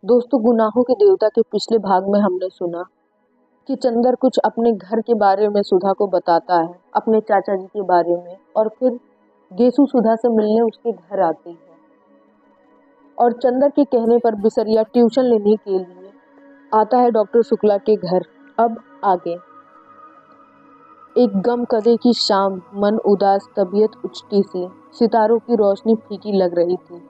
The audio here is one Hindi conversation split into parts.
दोस्तों, गुनाहों के देवता के पिछले भाग में हमने सुना कि चंदर कुछ अपने घर के बारे में सुधा को बताता है, अपने चाचा जी के बारे में। और फिर गेसु सुधा से मिलने उसके घर आती है और चंदर के कहने पर बिसरिया ट्यूशन लेने के लिए आता है डॉक्टर शुक्ला के घर। अब आगे एक गम कदे की शाम, मन उदास, तबीयत उचटी सी, सितारों की रोशनी फीकी लग रही थी।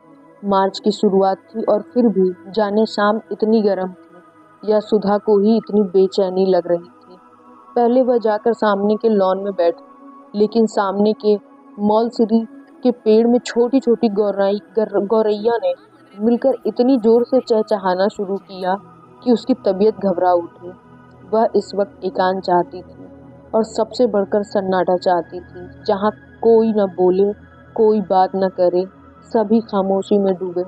मार्च की शुरुआत थी और फिर भी जाने शाम इतनी गर्म थी या सुधा को ही इतनी बेचैनी लग रही थी। पहले वह जाकर सामने के लॉन में बैठी, लेकिन सामने के मौलसिरी के पेड़ में छोटी छोटी गौरैया ने मिलकर इतनी जोर से चहचहाना शुरू किया कि उसकी तबीयत घबरा उठी। वह इस वक्त एकांत चाहती थी और सबसे बढ़कर सन्नाटा चाहती थी, जहाँ कोई न बोले, कोई बात न करे, सभी खामोशी में डूबे।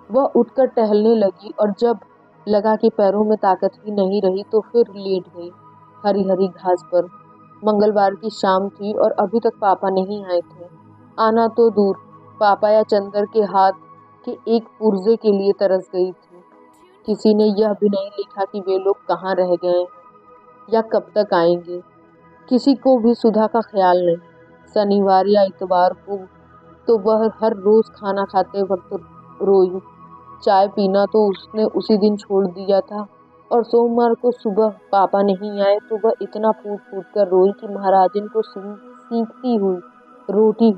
वह उठकर टहलने लगी और जब लगा कि पैरों में ताकत ही नहीं रही तो फिर लेट गई हरी हरी घास पर। मंगलवार की शाम थी और अभी तक पापा नहीं आए थे। आना तो दूर, पापा या चंदर के हाथ के एक पुर्जे के लिए तरस गई थी। किसी ने यह भी नहीं लिखा कि वे लोग कहाँ रह गए या कब तक आएंगे। किसी को भी सुधा का ख्याल नहीं। शनिवार या इतवार को तो वह हर रोज खाना खाते वक्त रोई। चाय पीना तो उसने उसी दिन छोड़ दिया था और सोमवार को सुबह पापा नहीं आए तो वह इतना फूट फूट कर रोई कि महाराजन को सीखती हुई रोटी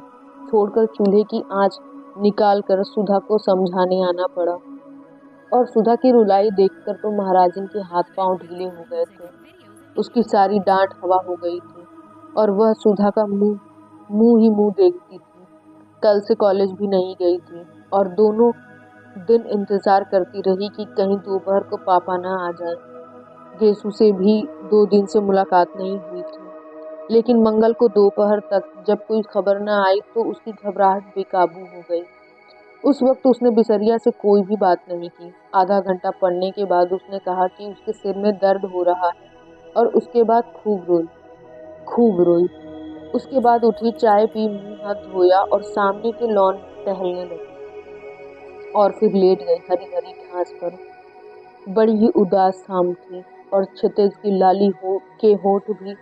छोड़कर चूल्हे की आंच निकाल कर सुधा को समझाने आना पड़ा। और सुधा की रुलाई देखकर तो महाराजन के हाथ पांव ढीले हो गए थे। उसकी सारी डांट हवा हो गई थी और वह सुधा का मुंह मुंह ही मुंह देखती थी। कल से कॉलेज भी नहीं गई थी और दोनों दिन इंतजार करती रही कि कहीं दोपहर को पापा ना आ जाए। गेसु से भी 2 दिन से मुलाकात नहीं हुई थी, लेकिन मंगल को दोपहर तक जब कोई खबर न आई तो उसकी घबराहट बेकाबू हो गई। उस वक्त उसने बिसरिया से कोई भी बात नहीं की। आधा घंटा पढ़ने के बाद उसने कहा कि उसके सिर में दर्द हो रहा है और उसके बाद खूब रोई। उसके बाद उठी, चाय पी, मुंह हाथ धोया और सामने के लॉन टहलने लगी और फिर लेट गई हरी हरी घास पर। बड़ी ही उदास शाम थी और क्षितिज की लाली के होठ भी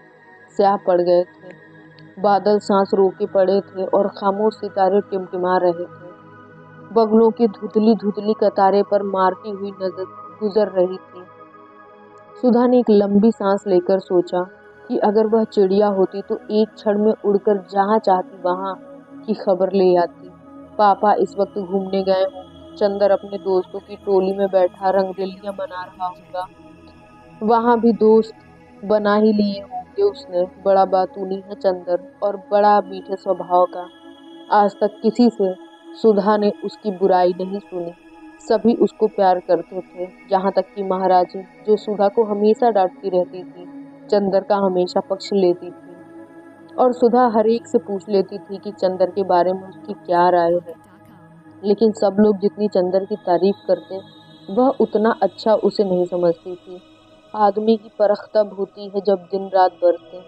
स्याह पड़ गए थे। बादल सांस रोके पड़े थे और खामोश सितारे टिमटिमा रहे थे। बगलों की धुंधली धुंधली कतारें पर मारती हुई नजर गुजर रही थी। सुधा ने एक लंबी सांस लेकर सोचा कि अगर वह चिड़िया होती तो एक क्षण में उड़कर जहाँ चाहती वहां की खबर ले आती। पापा इस वक्त घूमने गए होंगे, चंदर अपने दोस्तों की टोली में बैठा रंगरेलियां मना रहा होगा, वहां भी दोस्त बना ही लिए होंगे उसने। बड़ा बातूनी है चंदर और बड़ा मीठे स्वभाव का। आज तक किसी से सुधा ने उसकी बुराई नहीं सुनी। सभी उसको प्यार करते थे, यहाँ तक कि महाराजी, जो सुधा को हमेशा डांटती रहती थी, चंदर का हमेशा पक्ष लेती थी। और सुधा हर एक से पूछ लेती थी कि चंदर के बारे में उसकी क्या राय है। लेकिन सब लोग जितनी चंदर की तारीफ करते, वह उतना अच्छा उसे नहीं समझती थी। आदमी की परख तब होती है जब दिन रात बरसे।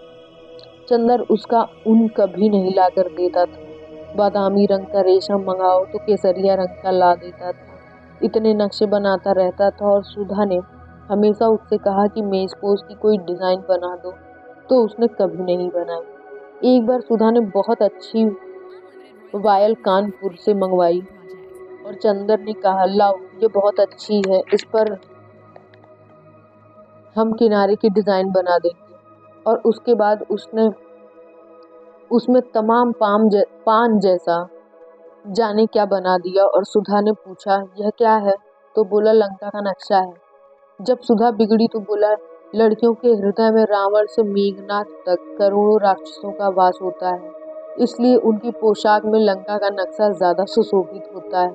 चंदर उसका ऊन कभी नहीं ला कर देता था। बादामी रंग का रेशम मंगाओ तो केसरिया रंग का ला देता था। इतने नक्शे बनाता रहता था और सुधा ने हमेशा उससे कहा कि मेज पोज की कोई डिजाइन बना दो, तो उसने कभी नहीं बनाई। एक बार सुधा ने बहुत अच्छी वायल कानपुर से मंगवाई और चंदर ने कहा, लाओ ये बहुत अच्छी है, इस पर हम किनारे की डिजाइन बना देंगे। और उसके बाद उसने उसमें तमाम पान जैसा जाने क्या बना दिया। और सुधा ने पूछा, यह क्या है? तो बोला, लंका का नक्शा है। जब सुधा बिगड़ी तो बोला, लड़कियों के हृदय में रावण से मेघनाथ तक करोड़ों राक्षसों का वास होता है, इसलिए उनकी पोशाक में लंका का नक्शा ज्यादा सुशोभित होता है।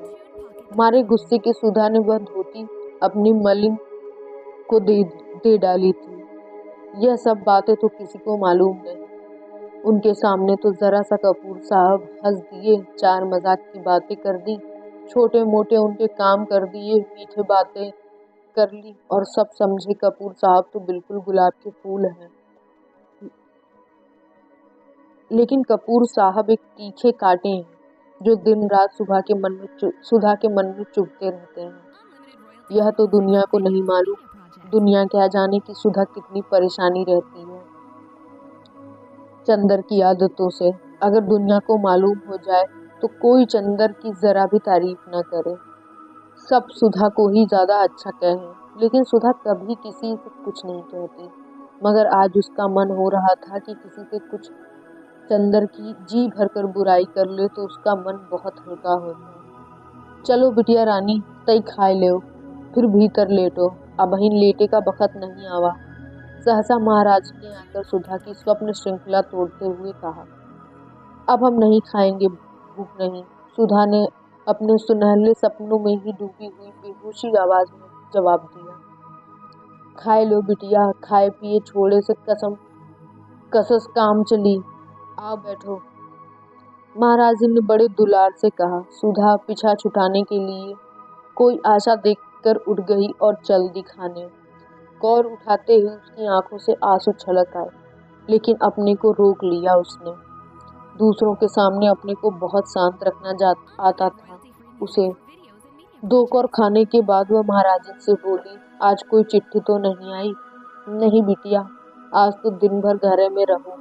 हमारे गुस्से की सुधा ने वह धोती अपनी मलिन को दे डाली थी। यह सब बातें तो किसी को मालूम नहीं। उनके सामने तो जरा सा कपूर साहब हंस दिए, चार मजाक की बातें कर दी, छोटे मोटे उनके काम कर दिए, मीठे बातें कर ली और सब समझे कपूर साहब तो बिल्कुल गुलाब के फूल हैं। लेकिन कपूर साहब एक तीखे कांटे हैं जो दिन रात सुधा के मन में चुभते रहते हैं। यह तो दुनिया को नहीं मालूम, दुनिया क्या जाने कि सुधा कितनी परेशानी रहती है चंदर की आदतों से। अगर दुनिया को मालूम हो जाए तो कोई चंदर की जरा भी तारीफ न करे, सब सुधा को ही ज्यादा अच्छा कहें। लेकिन सुधा कभी किसी से कुछ नहीं कहती, मगर आज उसका मन हो रहा था कि किसी से कुछ चंदर की जी भरकर बुराई कर ले तो उसका मन बहुत हल्का हो जाए। चलो बिटिया रानी, तई खाए लो, फिर भीतर लेटो, अबहिन लेटे का बखत नहीं आवा। सहसा महाराज ने आकर सुधा की स्वप्न श्रृंखला तोड़ते हुए कहा, अब हम नहीं खाएंगे, भूख नहीं। सुधा ने अपने सुनहले सपनों में ही डूबी हुई बेहोशी आवाज में जवाब दिया, खाए लो बिटिया, खाए पिए छोड़े से कसम कसस काम चली, आओ बैठो। महाराज जी ने बड़े दुलार से कहा। सुधा पीछा छुटाने के लिए कोई आशा देखकर उठ गई और चल दी खाने। कौर उठाते ही उसकी आंखों से आंसू छलक आए, लेकिन अपने को रोक लिया उसने। दूसरों के सामने अपने को बहुत शांत रखना आता था उसे। दो कौर खाने के बाद वह महाराजन से बोली, आज कोई चिट्ठी तो नहीं आई? नहीं बिटिया, आज तो दिन भर घर में रहूं,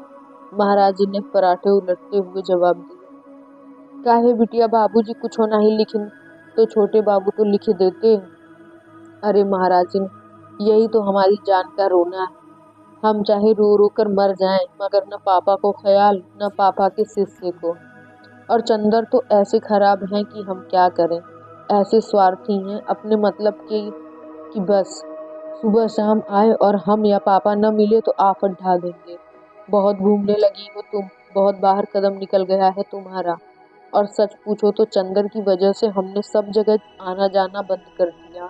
महाराज जी ने पराठे उलटते हुए जवाब दिया। काहे बिटिया, बाबूजी कुछ नहीं लिखे तो छोटे बाबू तो लिखे देते। अरे महाराज जी, यही तो हमारी जान का रोना है। हम चाहे रो रो कर मर जाएं, मगर न पापा को ख्याल न पापा के शिष्य को। और चंदर तो ऐसे खराब हैं कि हम क्या करें, ऐसे स्वार्थी हैं अपने मतलब के कि बस सुबह शाम आए और हम या पापा न मिले तो आफत ढा देंगे। बहुत घूमने लगी हो तुम, बहुत बाहर कदम निकल गया है तुम्हारा। और सच पूछो तो चंदर की वजह से हमने सब जगह आना जाना बंद कर दिया,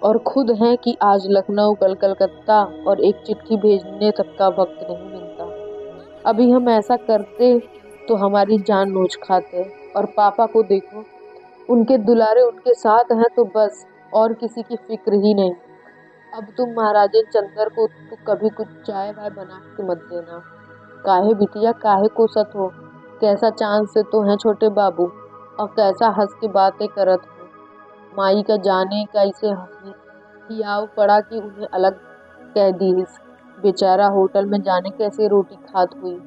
और खुद है कि आज लखनऊ कल कलकत्ता और एक चिट्ठी भेजने तक का वक्त नहीं मिलता। अभी हम ऐसा करते तो हमारी जान नोच खाते। और पापा को देखो, उनके दुलारे उनके साथ हैं तो बस, और किसी की फिक्र ही नहीं। अब तुम महाराजन चंदर को तो कभी कुछ चाय वाय बना के मत देना। काहे बिटिया, काहे को सत हो, कैसा चांद से तो है छोटे बाबू, और कैसा हंस के बातें करत हो। माई का जाने कैसे हियाव पड़ा कि उन्हें अलग कह दीस। बेचारा होटल में जाने कैसे रोटी खात हुई।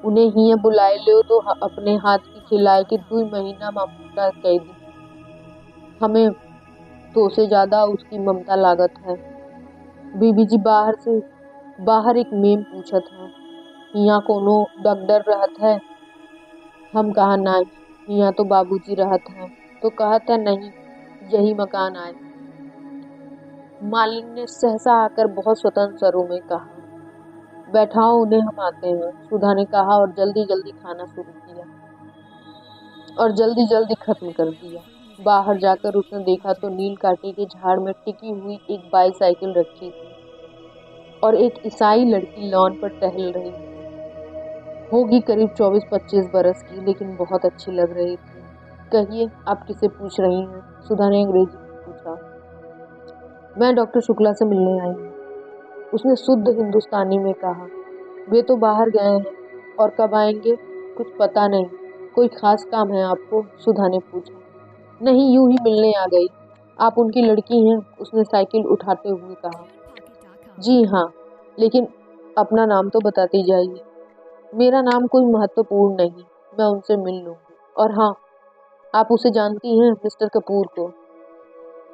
उन्हें हिये बुलाए लो तो अपने हाथ की खिलाए के 2 महीना ममता कह दी। हमें तो से ज्यादा उसकी ममता लागत है। बीबी जी बाहर एक मेम पूछत है, यहाँ कोनो डॉक्टर रहत है? हम कहा नहीं, यहाँ तो बाबूजी रहत हैं। तो कहत है नहीं, यही मकान आए। मालिन ने सहसा आकर बहुत स्वतंत्र स्वरों में कहा, बैठाओ उन्हें, हम आते हैं। सुधा ने कहा और जल्दी जल्दी खाना शुरू किया और जल्दी जल्दी खत्म कर दिया। बाहर जाकर उसने देखा तो नील कांटे के झाड़ में टिकी हुई एक बाईसाइकिल रखी थी और एक ईसाई लड़की लॉन पर टहल रही थी। होगी करीब 24-25 बरस की, लेकिन बहुत अच्छी लग रही थी। कहिए, आप किसे पूछ रही हैं? सुधा ने अंग्रेजी में पूछा। मैं डॉक्टर शुक्ला से मिलने आई हूँ, उसने शुद्ध हिंदुस्तानी में कहा। वे तो बाहर गए हैं और कब आएंगे कुछ पता नहीं। कोई खास काम है आपको? सुधा ने पूछा। नहीं, यूं ही मिलने आ गई। आप उनकी लड़की हैं? उसने साइकिल उठाते हुए कहा। जी हाँ, लेकिन अपना नाम तो बताती जाइए। मेरा नाम कोई महत्वपूर्ण नहीं, मैं उनसे मिल लूंगी। और हाँ, आप उसे जानती हैं, मिस्टर कपूर को?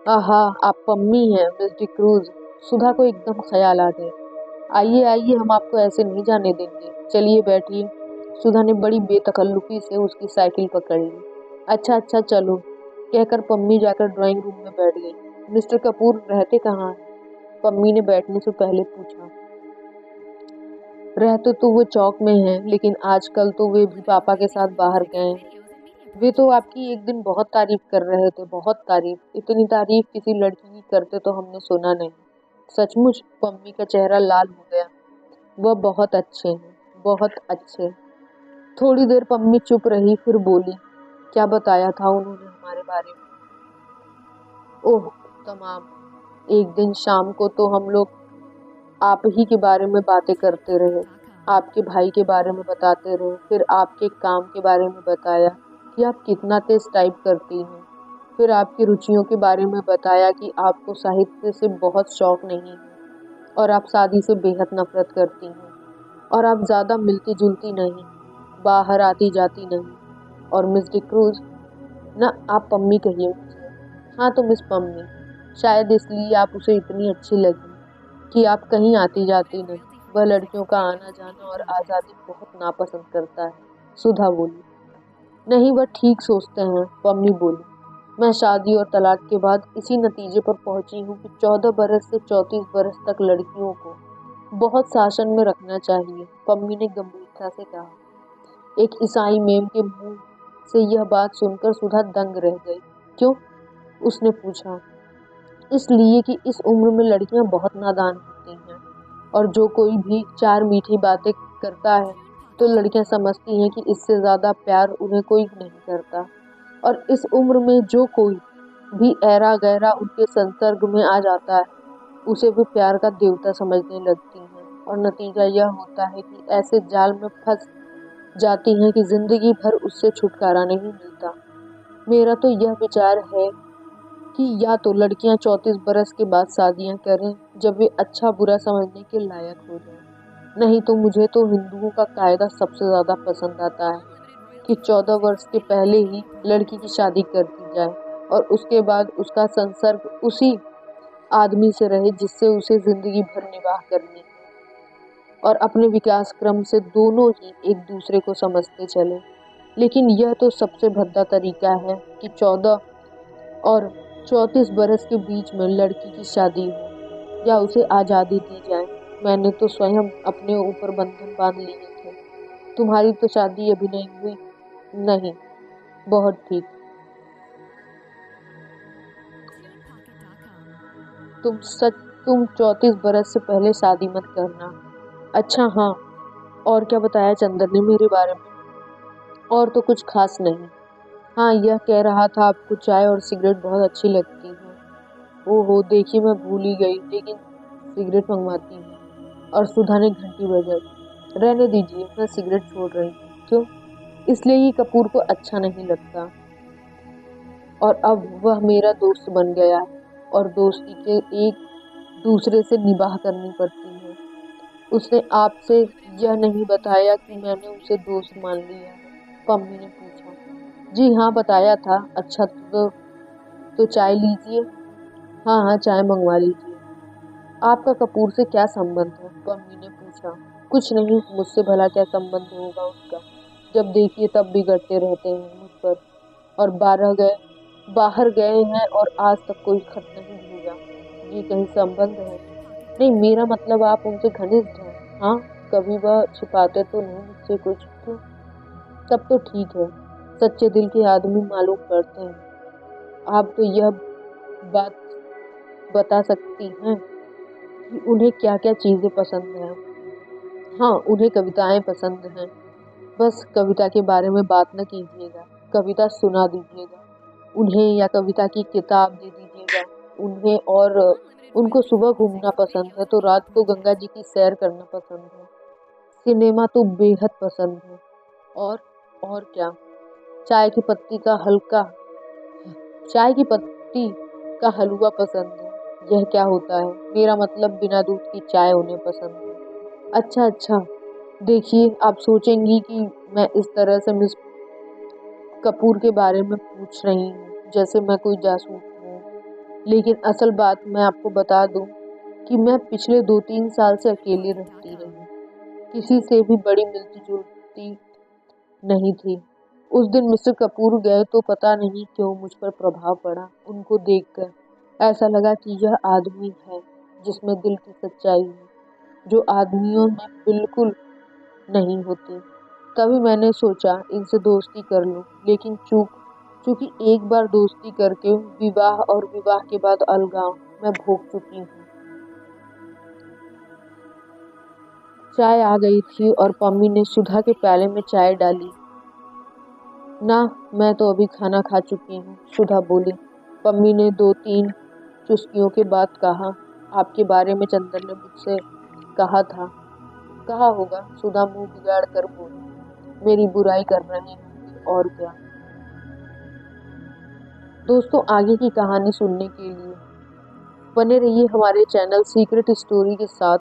आहा, आप पम्मी हैं, मिस डिक्रूज। सुधा को एकदम ख्याल आ गया। आइए आइए, हम आपको ऐसे नहीं जाने देंगे, चलिए बैठिए। सुधा ने बड़ी बेतकल्लुफी से उसकी साइकिल पकड़ ली। अच्छा अच्छा चलो, कहकर पम्मी जाकर ड्राइंग रूम में बैठ गई। मिस्टर कपूर रहते कहाँ हैं? पम्मी ने बैठने से पहले पूछा। रहते तो वो चौक में हैं, लेकिन आजकल तो वे भी पापा के साथ बाहर गए। वे तो आपकी एक दिन बहुत तारीफ कर रहे थे, बहुत तारीफ। इतनी तारीफ किसी लड़की की करते तो हमने सुना नहीं। सचमुच? पम्मी का चेहरा लाल हो गया। वह बहुत अच्छे हैं, बहुत अच्छे। थोड़ी देर पम्मी चुप रही, फिर बोली, क्या बताया था उन्होंने हमारे बारे में? ओह तमाम। एक दिन शाम को तो हम लोग आप ही के बारे में बातें करते रहे, आपके भाई के बारे में बताते रहे, फिर आपके काम के बारे में बताया कि आप कितना तेज टाइप करती हैं। फिर आपकी रुचियों के बारे में बताया कि आपको साहित्य से बहुत शौक नहीं है और आप शादी से बेहद नफरत करती हैं और आप ज़्यादा मिलती जुलती नहीं, बाहर आती जाती नहीं। और मिस डिक्रूज, ना आप पम्मी कहिए मुझे। हाँ तो मिस पम्मी, शायद इसलिए आप उसे इतनी अच्छी लगी कि आप कहीं आती जाती नहीं। वह लड़कियों का आना जाना और आज़ादी बहुत नापसंद करता है। सुधा बोली। नहीं, वह ठीक सोचते हैं, पम्मी बोली। मैं शादी और तलाक के बाद इसी नतीजे पर पहुंची हूँ कि 14 बरस से 34 बरस तक लड़कियों को बहुत शासन में रखना चाहिए, पम्मी ने गंभीरता से कहा। एक ईसाई मेम के मुंह से यह बात सुनकर सुधा दंग रह गई। क्यों? उसने पूछा। इसलिए कि इस उम्र में लड़कियां बहुत नादान होती हैं और जो कोई भी चार मीठी बातें करता है तो लड़कियां समझती हैं कि इससे ज़्यादा प्यार उन्हें कोई नहीं करता। और इस उम्र में जो कोई भी ऐरा गहरा उनके संसर्ग में आ जाता है उसे भी प्यार का देवता समझने लगती हैं। और नतीजा यह होता है कि ऐसे जाल में फंस जाती हैं कि जिंदगी भर उससे छुटकारा नहीं मिलता। मेरा तो यह विचार है कि या तो लड़कियां 34 बरस के बाद शादियां करें जब वे अच्छा बुरा समझने के लायक हो जाएं। नहीं तो मुझे तो हिंदुओं का कायदा सबसे ज्यादा पसंद आता है कि 14 वर्ष के पहले ही लड़की की शादी कर दी जाए और उसके बाद उसका संसर्ग उसी आदमी से रहे जिससे उसे जिंदगी भर निवाह करनी है और अपने विकास क्रम से दोनों ही एक दूसरे को समझते चले। लेकिन यह तो सबसे भद्दा तरीका है कि 14 और 34 बरस के बीच में लड़की की शादी हो या उसे आज़ादी दी जाए। मैंने तो स्वयं अपने ऊपर बंधन बांध लिए थे। तुम्हारी तो शादी अभी नहीं हुई। नहीं। बहुत ठीक। तुम 34 बरस से पहले शादी मत करना। अच्छा हाँ, और क्या बताया चंदर ने मेरे बारे में? और तो कुछ खास नहीं। हाँ, यह कह रहा था आपको चाय और सिगरेट बहुत अच्छी लगती है। ओहो, देखिए मैं भूल ही गई, लेकिन सिगरेट मंगवाती हूँ। और सुधा ने घंटी बजाई। रहने दीजिए, मैं सिगरेट छोड़ रही हूँ। क्यों? इसलिए कि कपूर को अच्छा नहीं लगता और अब वह मेरा दोस्त बन गया है और दोस्ती के एक दूसरे से निभाह करनी पड़ती है। उसने आपसे यह नहीं बताया कि मैंने उसे दोस्त मान लिया है? पम्मी ने पूछा। जी हाँ, बताया था। अच्छा तो चाय लीजिए। हाँ हाँ, चाय मंगवा लीजिए। आपका कपूर से क्या संबंध है? पम्मी ने पूछा। कुछ नहीं, मुझसे भला क्या संबंध होगा उसका? जब देखिए तब बिगड़ते रहते हैं मुझ पर। और बाहर गए हैं और आज तक कोई खत नहीं भेजा। ये कहीं संबंध है? नहीं, मेरा मतलब आप उनसे घनिष्ठ हैं। हाँ, कभी वह छिपाते तो नहीं मुझसे कुछ? क्यों? तब तो ठीक है। सच्चे दिल के आदमी मालूम पड़ते हैं। आप तो यह बात बता सकती हैं कि उन्हें क्या क्या चीजें पसंद हैं? हाँ, उन्हें कविताएं पसंद हैं। बस कविता के बारे में बात न कीजिएगा, कविता सुना दीजिएगा उन्हें या कविता की किताब दे दीजिएगा उन्हें। और उनको सुबह घूमना पसंद है तो रात को गंगा जी की सैर करना पसंद है। सिनेमा तो बेहद पसंद है। और और क्या? चाय की पत्ती का हल्का चाय की पत्ती का हलवा पसंद है। यह क्या होता है? मेरा मतलब बिना दूध की चाय उन्हें पसंद है। अच्छा अच्छा, देखिए आप सोचेंगी कि मैं इस तरह से मिस कपूर के बारे में पूछ रही हूँ जैसे मैं कोई जासूस हूँ, लेकिन असल बात मैं आपको बता दूं कि मैं पिछले 2-3 साल से अकेली रहती रही। किसी से भी बड़ी मिलती जुलती नहीं थी। उस दिन मिस्टर कपूर गए तो पता नहीं क्यों मुझ पर प्रभाव पड़ा। उनको देखकर ऐसा लगा कि यह आदमी है जिसमें दिल की सच्चाई है, जो आदमियों में बिल्कुल नहीं होती। तभी मैंने सोचा इनसे दोस्ती कर लूं, लेकिन चूंकि एक बार दोस्ती करके विवाह और विवाह के बाद अलगाव मैं भोग चुकी हूँ। चाय आ गई थी और पम्मी ने सुधा के प्याले में चाय डाली। ना, मैं तो अभी खाना खा चुकी हूँ, सुधा बोली। पम्मी ने 2-3 चुस्कियों के बाद कहा, आपके बारे में चंदन ने मुझसे कहा था। कहा होगा, सुधा मुंह बिगाड़ कर बोली। मेरी बुराई कर रहे हैं और क्या? दोस्तों आगे की कहानी सुनने के लिए बने रहिए हमारे चैनल सीक्रेट स्टोरी के साथ।